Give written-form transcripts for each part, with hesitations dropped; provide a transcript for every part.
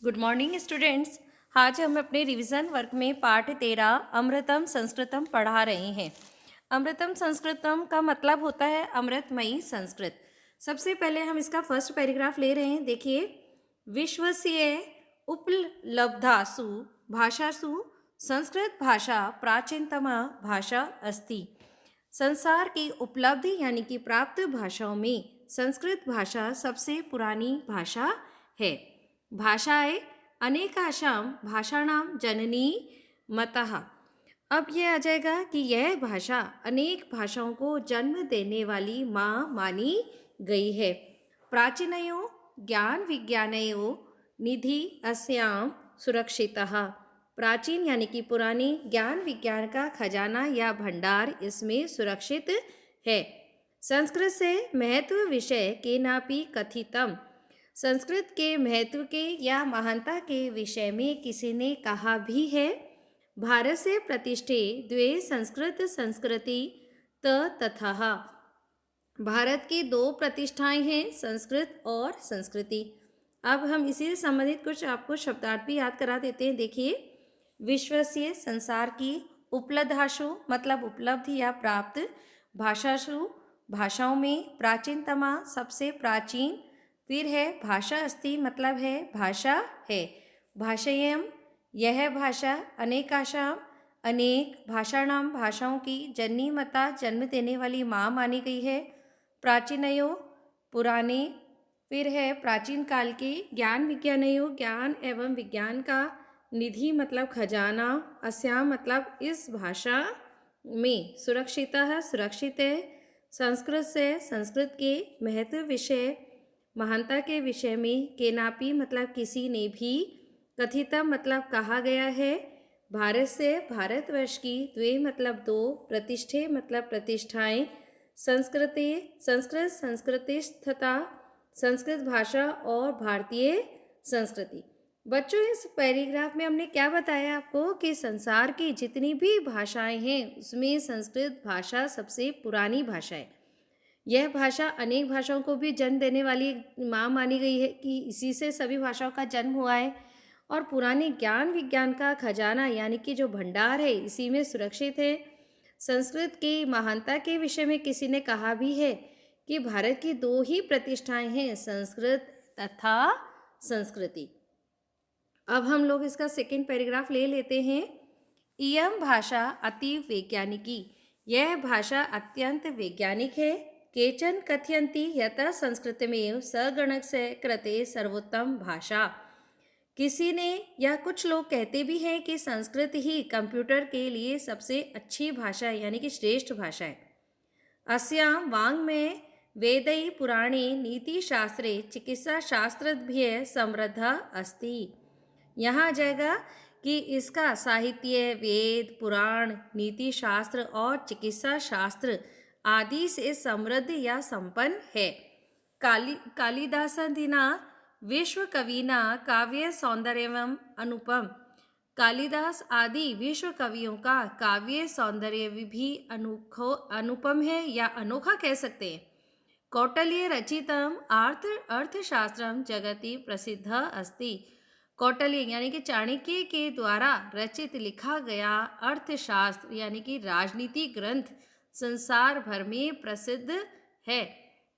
Good morning students. आज हम अपने रिवीजन वर्क में पाठ 13 अमृतम संस्कृतम पढ़ा रहे हैं। अमृतम संस्कृतम का मतलब होता है अमृतमयी संस्कृत। सबसे पहले हम इसका फर्स्ट पैराग्राफ ले रहे हैं। देखिए, विश्वस्य उपलब्धासु भाषासु संस्कृत भाषा प्राचीनतमा भाषा अस्ति। संसार की उपलब्धि यानी कि प्राप्त भाषाओं में संस्कृत भाषा सबसे पुरानी भाषा है। भाषाएं अनेकाशां भाषाणां जननी मतः। अब यह आ जाएगा कि यह भाषा अनेक भाषाओं को जन्म देने वाली माँ मानी गई है। प्राचीनयो ज्ञान विज्ञानयो निधि अस्याम सुरक्षितः। प्राचीन यानी कि पुरानी ज्ञान विज्ञान का खजाना या भंडार इसमें सुरक्षित है। संस्कृत से महत्व विषय केनापि कथितम। संस्कृत के महत्व के या महानता के विषय में किसी ने कहा भी है। भारत से प्रतिष्ठे द्वे संस्कृत संस्कृति तथा। भारत की दो प्रतिष्ठाएं हैं, संस्कृत और संस्कृति। अब हम इसी से संबंधित कुछ आपको शब्दार्थ भी याद करा देते हैं। देखिए, विश्वस्य संसार की, उपलब्धाशु मतलब उपलब्धि या प्राप्त, भाषाशु भाषाओं में, प्राचीनतमा सबसे प्राचीन, फिर है भाषा अस्ति मतलब है भाषा है, भाषायम यह भाषा, अनेकाशाम अनेक, भाषाणाम भाषाओं की, जननी मता जन्म देने वाली माँ मानी गई है, प्राचीनयो पुराने, फिर है प्राचीन काल के, ज्ञान विज्ञानयो ज्ञान एवं विज्ञान का, निधि मतलब खजाना, अस्याम मतलब इस भाषा में, सुरक्षितः सुरक्षित है, संस्कृत से संस्कृत के, महत्व विषय महानता के विषय में, केनापि मतलब किसी ने भी, कथितम मतलब कहा गया है, भारत से भारतवर्ष की, द्वे मतलब दो, प्रतिष्ठे मतलब प्रतिष्ठाएं, संस्कृति संस्कृत संस्कृतिस्थता संस्कृत भाषा और भारतीय संस्कृति। बच्चों, इस पैराग्राफ में हमने क्या बताया आपको कि संसार की जितनी भी भाषाएं हैं उसमें संस्कृत भाषा सबसे पुरानी भाषा है। यह भाषा अनेक भाषाओं को भी जन्म देने वाली माँ मानी गई है कि इसी से सभी भाषाओं का जन्म हुआ है, और पुराने ज्ञान विज्ञान का खजाना यानी कि जो भंडार है इसी में सुरक्षित है। संस्कृत की महानता के विषय में किसी ने कहा भी है कि भारत की दो ही प्रतिष्ठाएं हैं, संस्कृत तथा संस्कृति। अब हम लोग इसका सेकेंड पैराग्राफ ले लेते हैं। इयम भाषा अति वैज्ञानिकी, यह भाषा अत्यंत वैज्ञानिक है। केचन कथयन्ति यतः संस्कृतमेव सगणस्य कृते सर्वोत्तम भाषा। किसी ने या कुछ लोग कहते भी हैं कि संस्कृत ही कंप्यूटर के लिए सबसे अच्छी भाषा यानी कि श्रेष्ठ भाषा है। अस्यां वाङ्मये वेदै पुराणे नीतिशास्त्रे चिकित्साशास्त्रभ्यः समृद्धा अस्ति। यहाँ आ जाएगा कि इसका साहित्य, वेद, पुराण, नीति शास्त्र और चिकित्सा शास्त्र आदि से समृद्ध या संपन्न है। कालिदासादिना विश्व कविना काव्य सौंदर्यम अनुपम। कालिदास आदि विश्व कवियों का काव्य सौंदर्य भी अनुपम है या अनोखा कह सकते हैं। कौटिल्य रचितम अर्थशास्त्रम जगति प्रसिद्ध अस्ति। कौटिल्य यानी कि चाणक्य के द्वारा रचित लिखा गया अर्थशास्त्र यानी कि राजनीति ग्रंथ संसार भर में प्रसिद्ध है।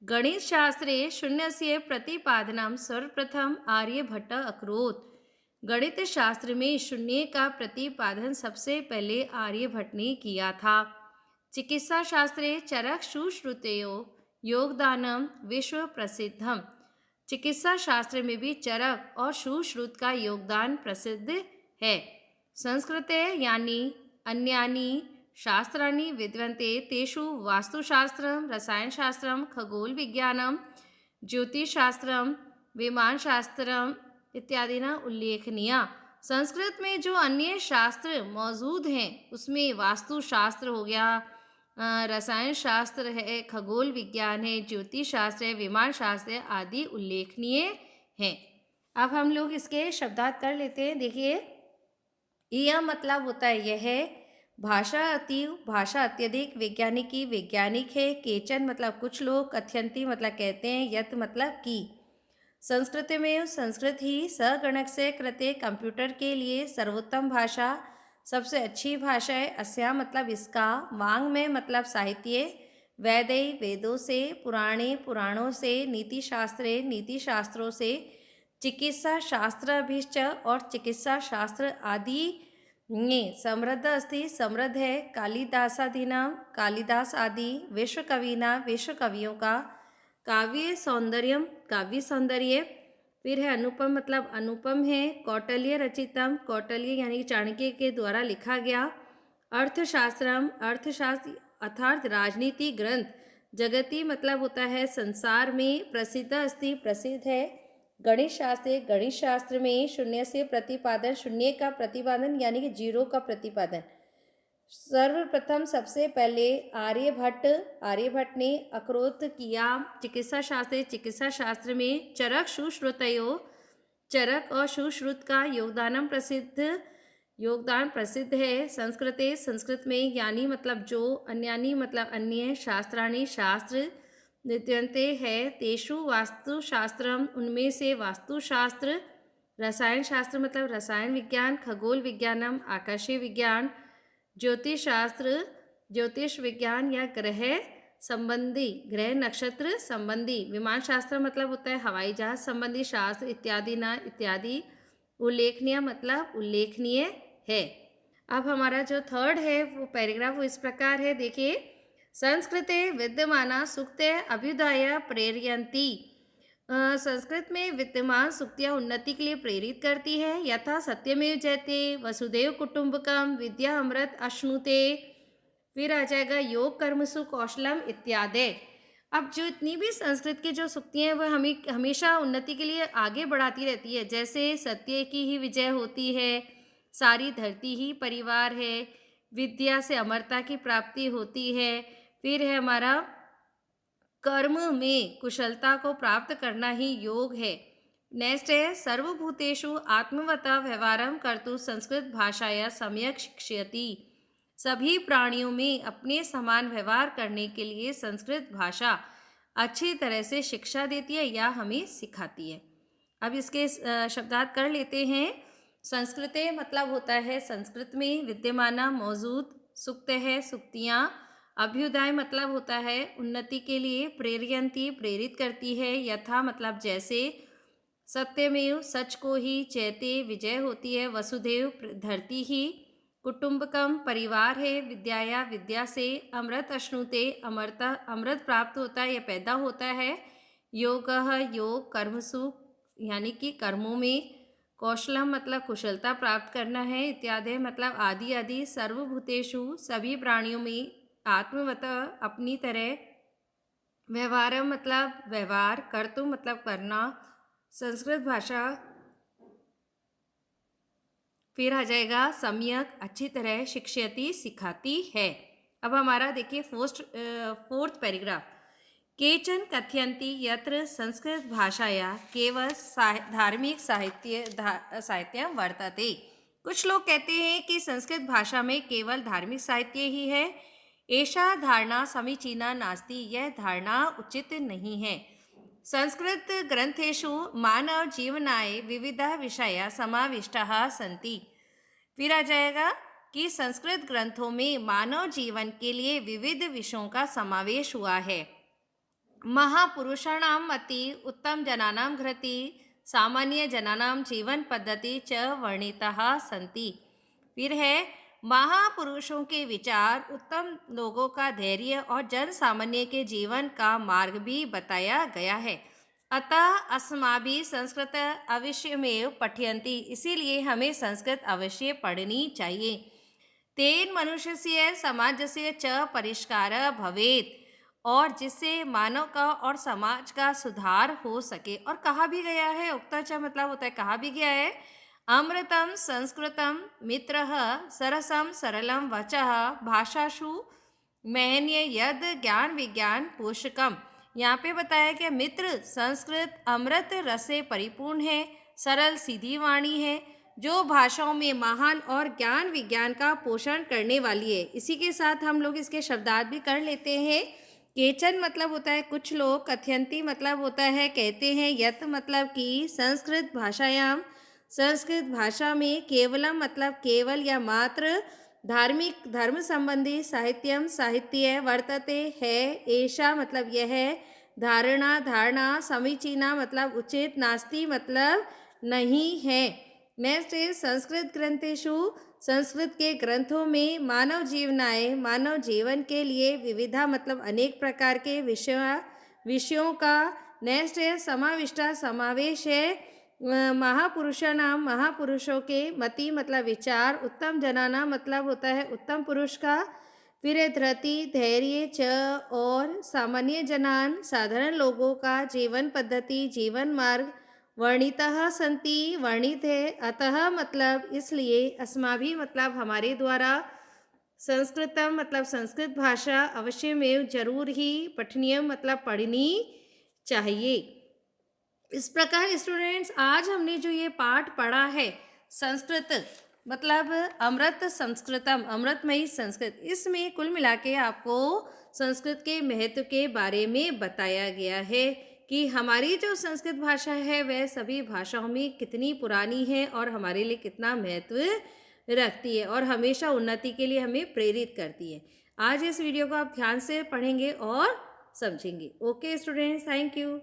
गणित शास्त्रे शून्यस्य प्रतिपादनम सर्वप्रथम आर्यभट्ट अकरोत्। गणित शास्त्र में शून्य का प्रतिपादन सबसे पहले आर्यभट्ट ने किया था। चिकित्सा शास्त्रे चरक सुश्रुतयो योगदानम विश्व प्रसिद्धम। चिकित्सा शास्त्र में भी चरक और सुश्रुत का योगदान प्रसिद्ध है। संस्कृते यानी अन्यानि शास्त्राणि विद्यन्ते तेषु वास्तुशास्त्रम, रसायनशास्त्रम, खगोल विज्ञानम, ज्योतिषशास्त्रम, विमानशास्त्रम इत्यादि न उल्लेखनीय। संस्कृत में जो अन्य शास्त्र मौजूद हैं उसमें वास्तुशास्त्र हो गया, रसायन शास्त्र है, खगोल विज्ञान है, ज्योतिष शास्त्र है, विमान शास्त्र है आदि उल्लेखनीय हैं। अब हम लोग इसके शब्दार्थ कर लेते हैं। देखिए, यह मतलब होता है यह, भाषा अत्यधिक, वैज्ञानिकी वैज्ञानिक है, केचन मतलब कुछ लोग, कथयंती मतलब कहते हैं, यत मतलब की। संस्कृतमेव संस्कृत ही सगणक से कृते कंप्यूटर के लिए सर्वोत्तम भाषा, सबसे अच्छी भाषा है। अस्या मतलब इसका, वाङ्मय मतलब साहित्य, वैदै वेदों से, पुराणे पुराणों से, नीति शास्त्रे नीति शास्त्रों से, चिकित्सा शास्त्र अभिश्च और चिकित्सा शास्त्र आदि में समृद्ध अस्ति, समृद्ध है। कालिदासादीनां कालिदास आदि विश्व कविना विश्व कवियों का, काव्य सौंदर्यम काव्य सौंदर्य। फिर है अनुपम मतलब अनुपम है। कौटिल्य रचितम कौटिल्य यानी चाणक्य के द्वारा लिखा गया। अर्थशास्त्रम अर्थशास्त्र अर्थात राजनीति ग्रंथ। जगति मतलब होता है संसार में, प्रसिद्ध अस्ति प्रसिद्ध है। गणित शास्त्र में शून्य से प्रतिपादन, शून्य का प्रतिपादन यानी कि जीरो का प्रतिपादन। सर्वप्रथम सबसे पहले आर्यभट्ट ने अक्रोत किया। चिकित्सा शास्त्र में चरक सुश्रुतयो, चरक और सुश्रुत का योगदान प्रसिद्ध है। संस्कृत में यानी मतलब जो, अन्यानी मतलब अन्य, शास्त्राणि शास्त्र, नित्यन्ते है तेषु वास्तुशास्त्रम उनमें से वास्तुशास्त्र। रसायन शास्त्र मतलब रसायन विज्ञान, खगोल विज्ञानम आकाशीय विज्ञान, ज्योतिष शास्त्र ज्योतिष विज्ञान या ग्रह संबंधी, ग्रह नक्षत्र संबंधी। विमान शास्त्र मतलब होता है हवाई जहाज संबंधी शास्त्र इत्यादि ना इत्यादि। उल्लेखनीय मतलब उल्लेखनीय है। अब हमारा जो थर्ड है वो पैराग्राफ वो इस प्रकार है, देखिए। संस्कृते विद्यमाना सूक्ते अभ्युदय प्रेरयन्ति। संस्कृत में विद्यमान सूक्तियाँ उन्नति के लिए प्रेरित करती है। यथा सत्यमेव जयते, वसुधैव कुटुंबकम, विद्या अमृत अश्नुते। फिर आ जाएगा योग कर्मसु कौशलम इत्यादि। अब जो इतनी भी संस्कृत की जो सूक्तियाँ हैं वह हमें हमेशा उन्नति के लिए आगे बढ़ाती रहती है। जैसे सत्य की ही विजय होती है, सारी धरती ही परिवार है, विद्या से अमरता की प्राप्ति होती है। फिर है हमारा कर्म में कुशलता को प्राप्त करना ही योग है। नेक्स्ट है सर्वभूतेषु आत्मवता व्यवहारम कर्तु संस्कृत भाषाया सम्यक शिक्षयति। सभी प्राणियों में अपने समान व्यवहार करने के लिए संस्कृत भाषा अच्छी तरह से शिक्षा देती है या हमें सिखाती है। अब इसके शब्दार्थ कर लेते हैं। संस्कृते मतलब होता है संस्कृत में, विद्यमाना मौजूद, सूक्त है सूक्तियाँ, अभ्युदय मतलब होता है उन्नति के लिए, प्रेरयन्ति प्रेरित करती है, यथा मतलब जैसे, सत्यमेव सच को ही, चैते विजय होती है, वसुधैव धरती ही, कुटुंबकम परिवार है, विद्याया विद्या से, अमृत अश्नुते अमृत प्राप्त होता है या पैदा होता है, योगः योग कर्मसु यानी कि कर्मों में, कौशलम मतलब कुशलता प्राप्त करना है, इत्यादि मतलब आदि आदि। सर्वभूतेषु सभी प्राणियों में, आत्मवत अपनी तरह, व्यवहार मतलब व्यवहार, कर्तु मतलब करना, संस्कृत भाषा। फिर आ जाएगा सम्यक अच्छी तरह, शिक्षयति सिखाती है। अब हमारा देखिए फोर्थ पैराग्राफ। केचन कथयन्ति यत्र संस्कृत भाषाया केवल धार्मिक साहित्य वर्तते। कुछ लोग कहते हैं कि संस्कृत भाषा में केवल धार्मिक साहित्य ही है। एषा धारणा समीचीना नास्ति, यह धारणा उचित नहीं है। संस्कृत ग्रंथेषु मानव जीवनाय विविधा विषया समाविष्टाः सन्ति। फिर आ जाएगा कि संस्कृत ग्रंथों में मानव जीवन के लिए विविध विषयों का समावेश हुआ है। महापुरुषाणां मति, उत्तम जनानां घृति, सामान्य जनानां जीवन पद्धति च वर्णिताः सन्ति। फिर है महापुरुषों के विचार, उत्तम लोगों का धैर्य और जन सामान्य के जीवन का मार्ग भी बताया गया है। अतः अस्माभिः संस्कृत अवश्यमेव पठयन्ति, इसीलिए हमें संस्कृत अवश्य पढ़नी चाहिए। तेन मनुष्यस्य समाजस्य च परिष्कारः भवेत्, और जिससे मानव का और समाज का सुधार हो सके। और कहा भी गया है, उक्तच मतलब होता है कहा भी गया है, अमृतम संस्कृतम मित्रः सरसम सरलम वचः भाषासु महन्य यद ज्ञान विज्ञान पोषकम। यहाँ पे बताया कि मित्र संस्कृत अमृत रस से परिपूर्ण है, सरल सीधी वाणी है, जो भाषाओं में महान और ज्ञान विज्ञान का पोषण करने वाली है। इसी के साथ हम लोग इसके शब्दार्थ भी कर लेते हैं। केचन मतलब होता है कुछ लोग, कथयंती मतलब होता है कहते हैं, यत मतलब कि, संस्कृत भाषायाम संस्कृत भाषा में, केवलम मतलब केवल या मात्र, धार्मिक धर्म संबंधी, साहित्यम साहित्य, वर्तते है, ऐसा मतलब यह, धारणा धारणा, समीचीना मतलब उचित, नास्ति मतलब नहीं है। नेक्स्ट है संस्कृत ग्रंथेषु, संस्कृत के ग्रंथों में, मानव जीवनाय मानव जीवन के लिए, विविधा मतलब अनेक प्रकार के विषयों का। नेक्स्ट है समाविष्टा समावेश है, महापुरुषानाम महापुरुषों के, मति मतलब विचार, उत्तम जनाना मतलब होता है उत्तम पुरुष का, फिर है धृति धैर्य च, और सामान्य जनान साधारण लोगों का, जीवन पद्धति जीवन मार्ग, वर्णितः सन्ति वर्णित है, अतः मतलब इसलिए, अस्माभि मतलब हमारे द्वारा, संस्कृतम मतलब संस्कृत भाषा, अवश्यमेव जरूर ही, पठनीय मतलब पढ़नी चाहिए। इस प्रकार स्टूडेंट्स आज हमने जो ये पाठ पढ़ा है, संस्कृत मतलब अमृत संस्कृतम, अमृतमयी संस्कृत, इसमें कुल मिला के आपको संस्कृत के महत्व के बारे में बताया गया है कि हमारी जो संस्कृत भाषा है वह सभी भाषाओं में कितनी पुरानी है और हमारे लिए कितना महत्व रखती है और हमेशा उन्नति के लिए हमें प्रेरित करती है। आज इस वीडियो को आप ध्यान से पढ़ेंगे और समझेंगे। Okay students, thank you.